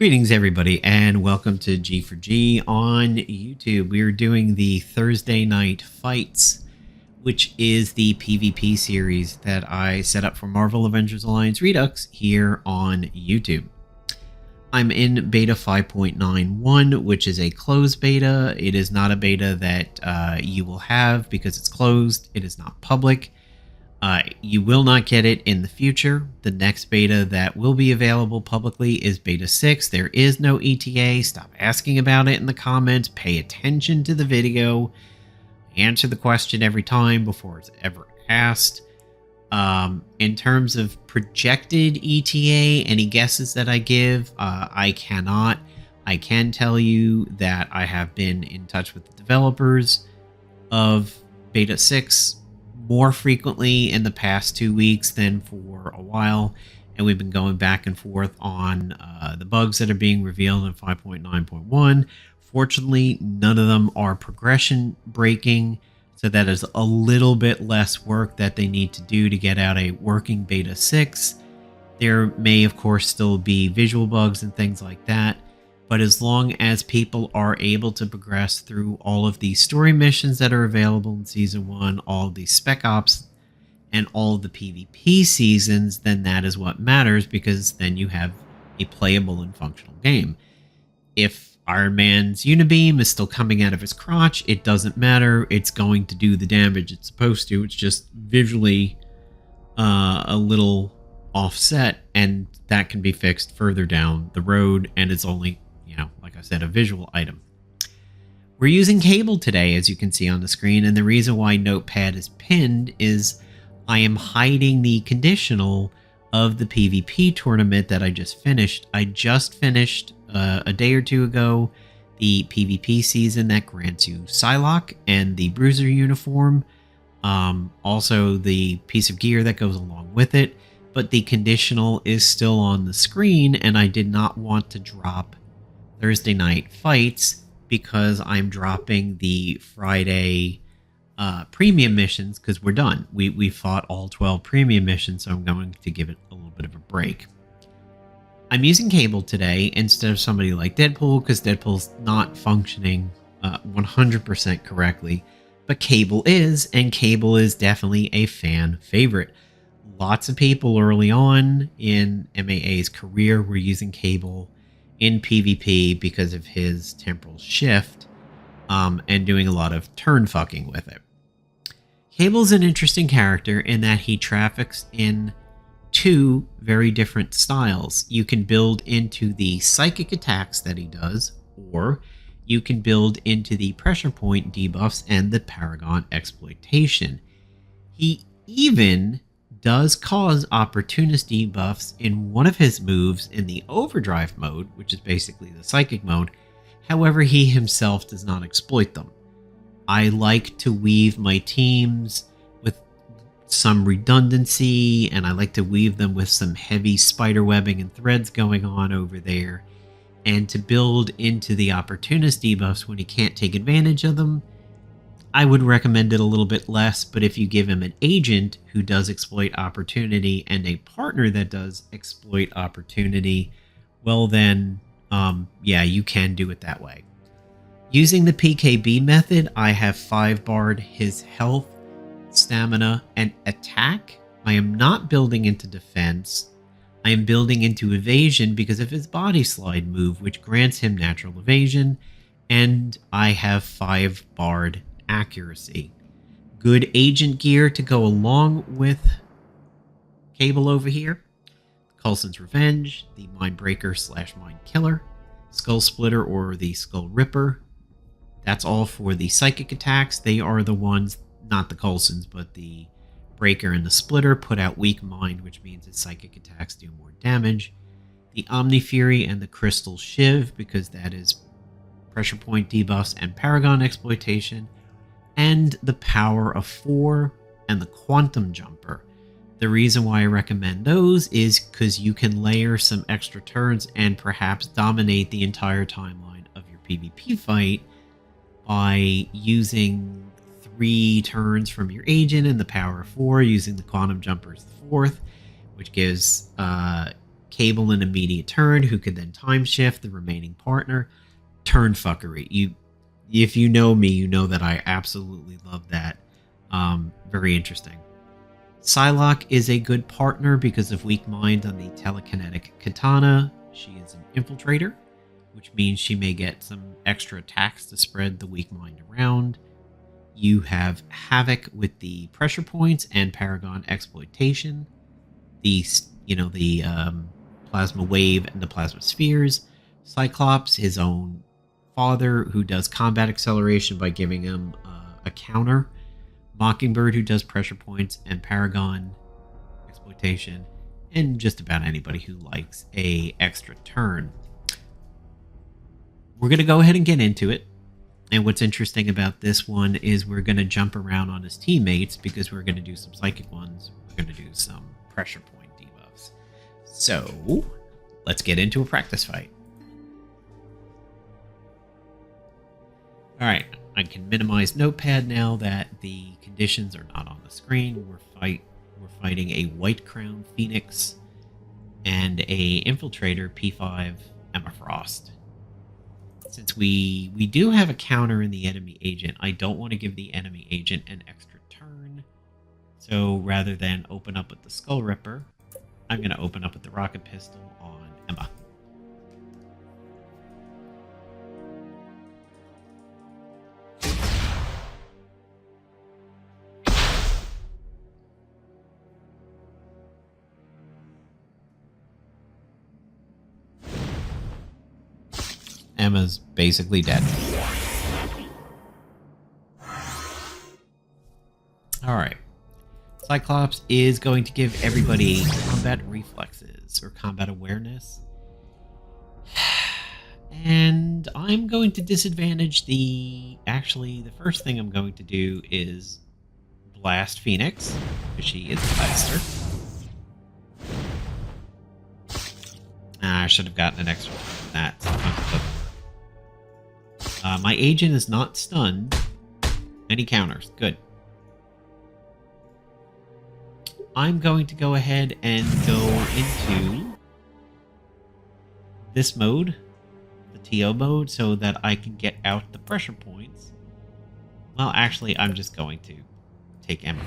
Greetings, everybody, and welcome to G for G on YouTube. We are doing the Thursday Night Fights, which is the PvP series that I set up for Marvel Avengers Alliance Redux here on YouTube. I'm in beta 5.91, which is a closed beta. It is not a beta that you will have because it's closed. It is not public. You will not get it in the future. The next beta that will be available publicly is beta 6. There is no ETA. Stop asking about it in the comments. Pay attention to the video. Answer the question every time before it's ever asked. In terms of projected ETA, any guesses that I give, I cannot. I can tell you that I have been in touch with the developers of beta 6 more frequently in the past 2 weeks than for a while, and we've been going back and forth on the bugs that are being revealed in 5.9.1. Fortunately, none of them are progression breaking, so that is a little bit less work that they need to do to get out a working beta 6. There may, of course, still be visual bugs and things like that, but as long as people are able to progress through all of the story missions that are available in Season 1, all of the Spec Ops, and all of the PvP seasons, then that is what matters, because then you have a playable and functional game. If Iron Man's Unibeam is still coming out of his crotch, it doesn't matter. It's going to do the damage it's supposed to. It's just visually a little offset, and that can be fixed further down the road, and it's only, like I said, a visual item. We're using Cable today, as you can see on the screen, and the reason why Notepad is pinned is I am hiding the conditional of the PvP tournament that I just finished. I just finished a day or two ago the PvP season that grants you Psylocke and the Bruiser uniform, also the piece of gear that goes along with it, but the conditional is still on the screen, and I did not want to drop Thursday Night Fights because I'm dropping the Friday premium missions because we're done. We fought all 12 premium missions, so I'm going to give it a little bit of a break. I'm using Cable today instead of somebody like Deadpool because Deadpool's not functioning 100% correctly, but Cable is, and Cable is definitely a fan favorite. Lots of people early on in MAA's career were using Cable in PvP because of his temporal shift and doing a lot of turn fucking with it. Cable's an interesting character in that he traffics in two very different styles. You can build into the psychic attacks that he does, or you can build into the pressure point debuffs and the paragon exploitation. He even does cause opportunist debuffs in one of his moves in the overdrive mode, which is basically the psychic mode. However, he himself does not exploit them. I like to weave my teams with some redundancy, and I like to weave them with some heavy spider webbing and threads going on over there, and to build into the opportunist debuffs when he can't take advantage of them. I would recommend it a little bit less, but if you give him an agent who does exploit opportunity and a partner that does exploit opportunity, well then, yeah, you can do it that way. Using the PKB method, I have 5-barred his health, stamina, and attack. I am not building into defense. I am building into evasion because of his body slide move, which grants him natural evasion, and I have 5-barred accuracy. Good agent gear to go along with Cable over here. Coulson's Revenge, the Mindbreaker / Mind Killer, Skull Splitter or the Skull Ripper. That's all for the psychic attacks. They are the ones, not the Coulsons, but the Breaker and the Splitter put out weak mind, which means his psychic attacks do more damage. The Omni Fury and the Crystal Shiv, because that is pressure point debuffs and paragon exploitation. And the Power of 4 and the Quantum Jumper. The reason why I recommend those is because you can layer some extra turns and perhaps dominate the entire timeline of your PvP fight by using 3 turns from your agent and the Power of 4, using the Quantum Jumper as the 4th, which gives Cable an immediate turn, who could then time shift the remaining partner. Turn fuckery. If you know me, you know that I absolutely love that. Very interesting. Psylocke is a good partner because of weak mind on the telekinetic katana. She is an infiltrator, which means she may get some extra attacks to spread the weak mind around. You have Havoc with the pressure points and Paragon exploitation. The plasma wave and the plasma spheres. Cyclops, his own father, who does combat acceleration by giving him a counter. Mockingbird, who does pressure points and Paragon exploitation. And just about anybody who likes a extra turn. We're going to go ahead and get into it. And what's interesting about this one is we're going to jump around on his teammates because we're going to do some psychic ones. We're going to do some pressure point debuffs. So, let's get into a practice fight. Alright, I can minimize Notepad now that the conditions are not on the screen. We're fighting a White Crown Phoenix and a Infiltrator P5 Emma Frost. Since we do have a counter in the enemy agent, I don't want to give the enemy agent an extra turn. So rather than open up with the Skull Ripper, I'm going to open up with the Rocket Pistol on Emma. Emma's basically dead. Alright. Cyclops is going to give everybody combat reflexes or combat awareness. And I'm going to disadvantage the... Actually, the first thing I'm going to do is blast Phoenix, because she is a blaster. I should have gotten an extra turn on that. Sometimes it doesn't work. My agent is not stunned. Any counters. Good. I'm going to go ahead and go into this mode, the TO mode, so that I can get out the pressure points. Well, actually, I'm just going to take Emma.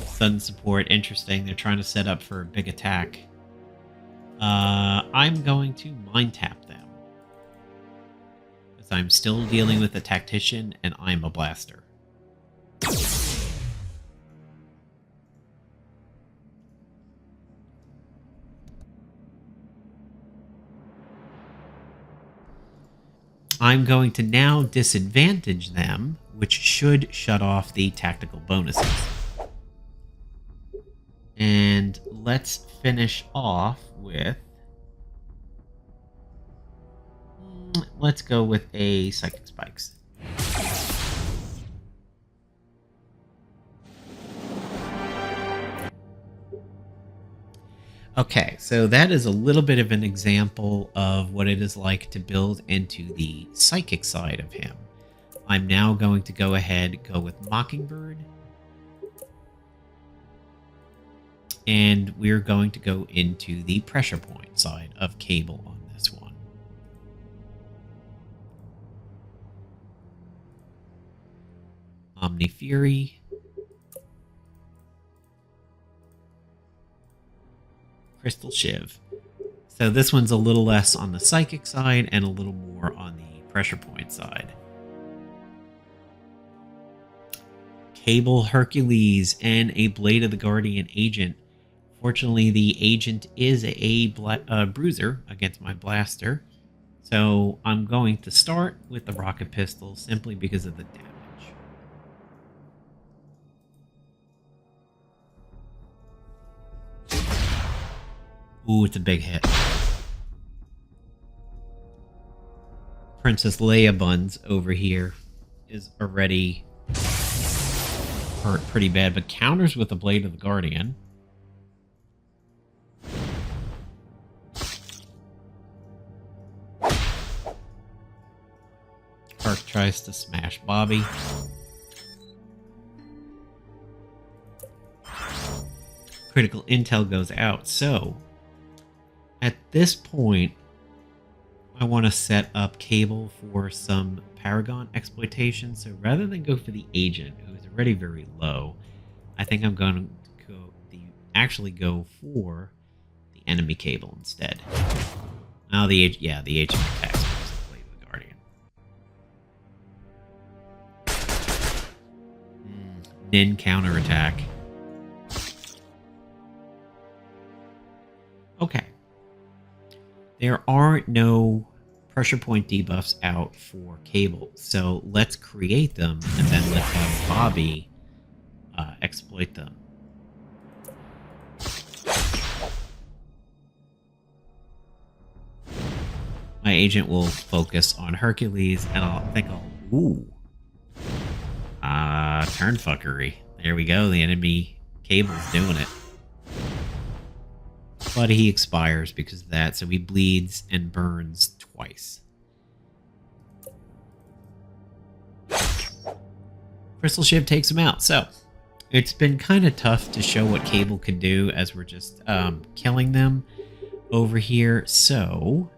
Sudden support, interesting. They're trying to set up for a big attack. I'm going to mind tap them. Because I'm still dealing with a tactician and I'm a blaster. I'm going to now disadvantage them, which should shut off the tactical bonuses. And let's finish off with... Let's go with a Psychic Spikes. Okay, so that is a little bit of an example of what it is like to build into the Psychic side of him. I'm now going to go ahead and go with Mockingbird. And we're going to go into the pressure point side of Cable on this one. Omni Fury. Crystal Shiv. So this one's a little less on the psychic side and a little more on the pressure point side. Cable, Hercules, and a Blade of the Guardian agent. Fortunately, the agent is a bruiser against my blaster, so I'm going to start with the rocket pistol simply because of the damage. Ooh, it's a big hit. Princess Leia Buns over here is already hurt pretty bad, but counters with the Blade of the Guardian. Park tries to smash Bobbi. Critical intel goes out. So, at this point, I want to set up Cable for some paragon exploitation. So rather than go for the agent, who is already very low, I think I'm going to actually go for the enemy Cable instead. Now the agent attacks because I played the Guardian. Nin counterattack. Okay. There are no pressure point debuffs out for Cable, so let's create them and then let's have Bobbi exploit them. My agent will focus on Hercules, and turn fuckery. There we go. The enemy Cable's doing it. But he expires because of that, so he bleeds and burns twice. Crystal Shiv takes him out. So, it's been kind of tough to show what Cable can do as we're just killing them over here. So,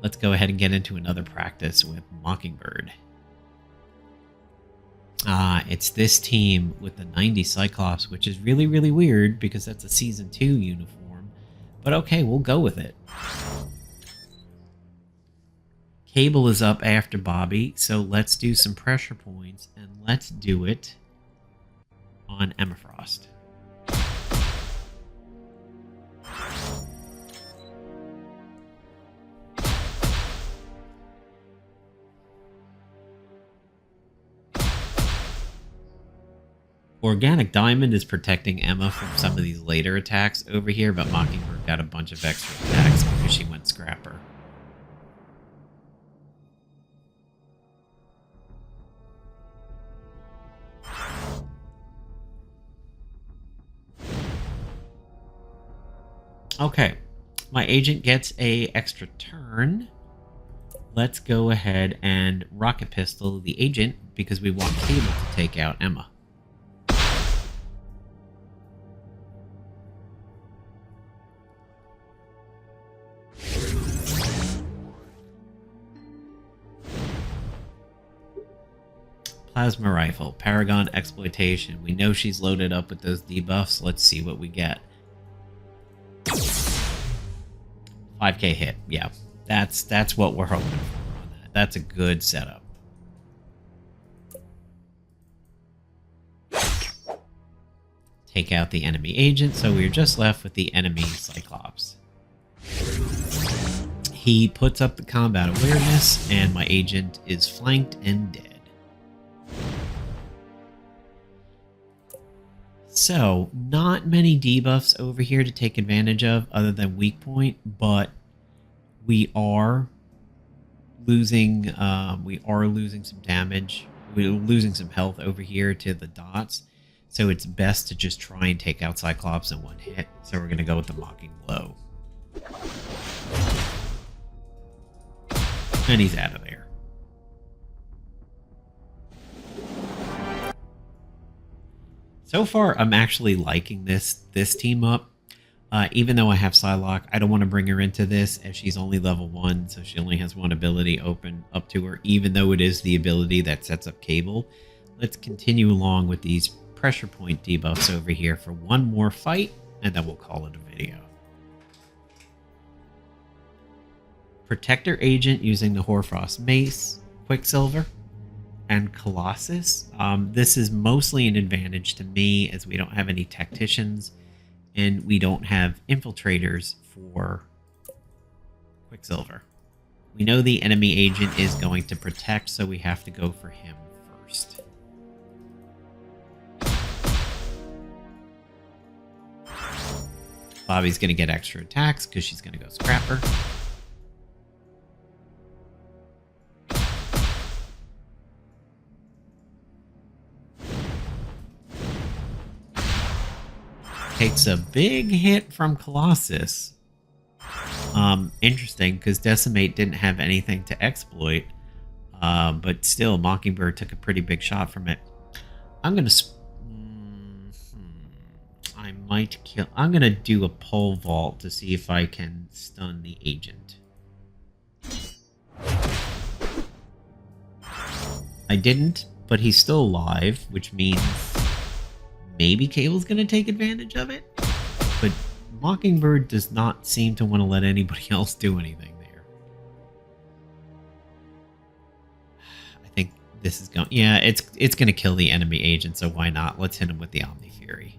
let's go ahead and get into another practice with Mockingbird. It's this team with the 90 Cyclops, which is really, really weird because that's a Season 2 uniform. But okay, we'll go with it. Cable is up after Bobbi, so let's do some pressure points, and let's do it on Emma Frost. Organic Diamond is protecting Emma from some of these later attacks over here, but Mockingbird got a bunch of extra attacks because she went Scrapper. Okay, my agent gets a extra turn. Let's go ahead and rocket pistol the agent because we want Cable to take out Emma. Plasma Rifle, Paragon Exploitation. We know she's loaded up with those debuffs. Let's see what we get. 5k hit. Yeah, that's what we're hoping for on that. That's a good setup. Take out the enemy agent, so we're just left with the enemy Cyclops. He puts up the combat awareness, and my agent is flanked and dead. So, not many debuffs over here to take advantage of other than weak point, but we are losing some damage. We're losing some health over here to the dots, so it's best to just try and take out Cyclops in one hit. So we're going to go with the Mocking Blow. And he's out of there. So far, I'm actually liking this team up. Even though I have Psylocke, I don't want to bring her into this as she's only level 1, so she only has one ability open up to her, even though it is the ability that sets up Cable. Let's continue along with these pressure point debuffs over here for one more fight, and then we'll call it a video. Protector Agent using the Hoarfrost Mace, Quicksilver, and Colossus. This is mostly an advantage to me as we don't have any tacticians and we don't have infiltrators for Quicksilver. We know the enemy agent is going to protect, so we have to go for him first. Bobbi's going to get extra attacks because she's going to go Scrapper. Takes a big hit from Colossus. Interesting, because Decimate didn't have anything to exploit. But still, Mockingbird took a pretty big shot from it. I'm going to... I might kill... I'm going to do a pole vault to see if I can stun the agent. I didn't, but he's still alive, which means maybe Cable's going to take advantage of it. But Mockingbird does not seem to want to let anybody else do anything there. I think this is going... Yeah, it's going to kill the enemy agent, so why not? Let's hit him with the Omni Fury.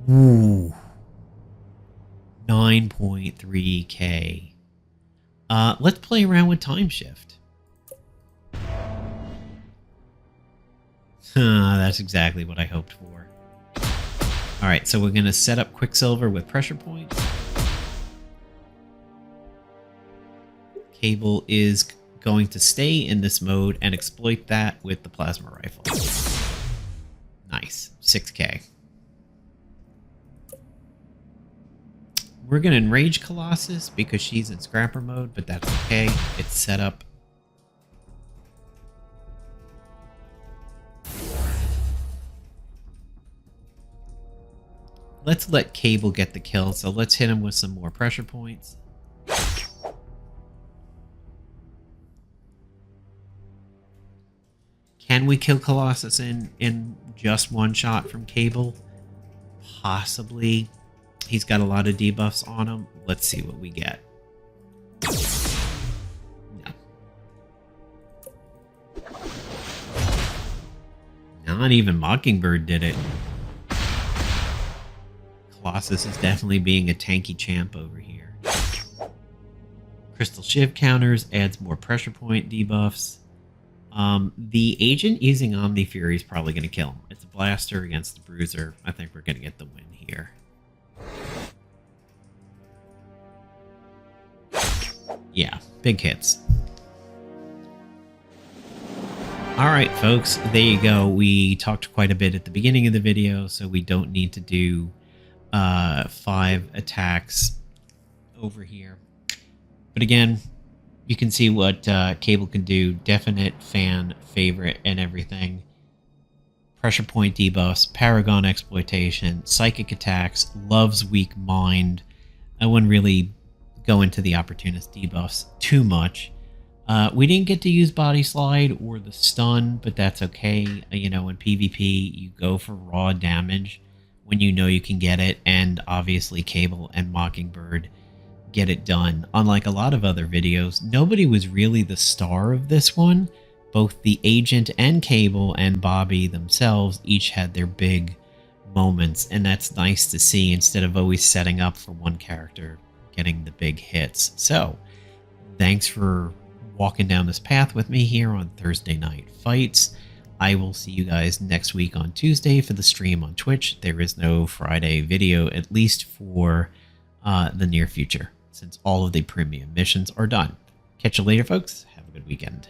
Ooh. 9.3k. Let's play around with Time Shift. That's exactly what I hoped for. Alright, so we're going to set up Quicksilver with pressure points. Cable is going to stay in this mode and exploit that with the plasma rifle. Nice. 6k. We're going to enrage Colossus because she's in scrapper mode, but that's okay. It's set up. Let's let Cable get the kill, so let's hit him with some more pressure points. Can we kill Colossus in just one shot from Cable? Possibly. He's got a lot of debuffs on him. Let's see what we get. No. Not even Mockingbird did it. Colossus is definitely being a tanky champ over here. Crystal Shiv counters, adds more pressure point debuffs. The agent using Omni Fury is probably going to kill him. It's a blaster against the bruiser. I think we're going to get the win here. Yeah, big hits. Alright folks, there you go. We talked quite a bit at the beginning of the video, so we don't need to do 5 attacks over here. But again, you can see what Cable can do. Definite fan favorite and everything. Pressure point debuffs, paragon exploitation, psychic attacks, loves weak mind. I wouldn't really go into the opportunist debuffs too much. We didn't get to use body slide or the stun, but that's okay. You know, in PvP, you go for raw damage when you know you can get it, and obviously Cable and Mockingbird get it done. Unlike a lot of other videos, nobody was really the star of this one. Both the agent and Cable and Bobbi themselves each had their big moments, and that's nice to see instead of always setting up for one character getting the big hits. So, thanks for walking down this path with me here on Thursday Night Fights. I will see you guys next week on Tuesday for the stream on Twitch. There is no Friday video, at least for the near future, since all of the premium missions are done. Catch you later, folks. Have a good weekend.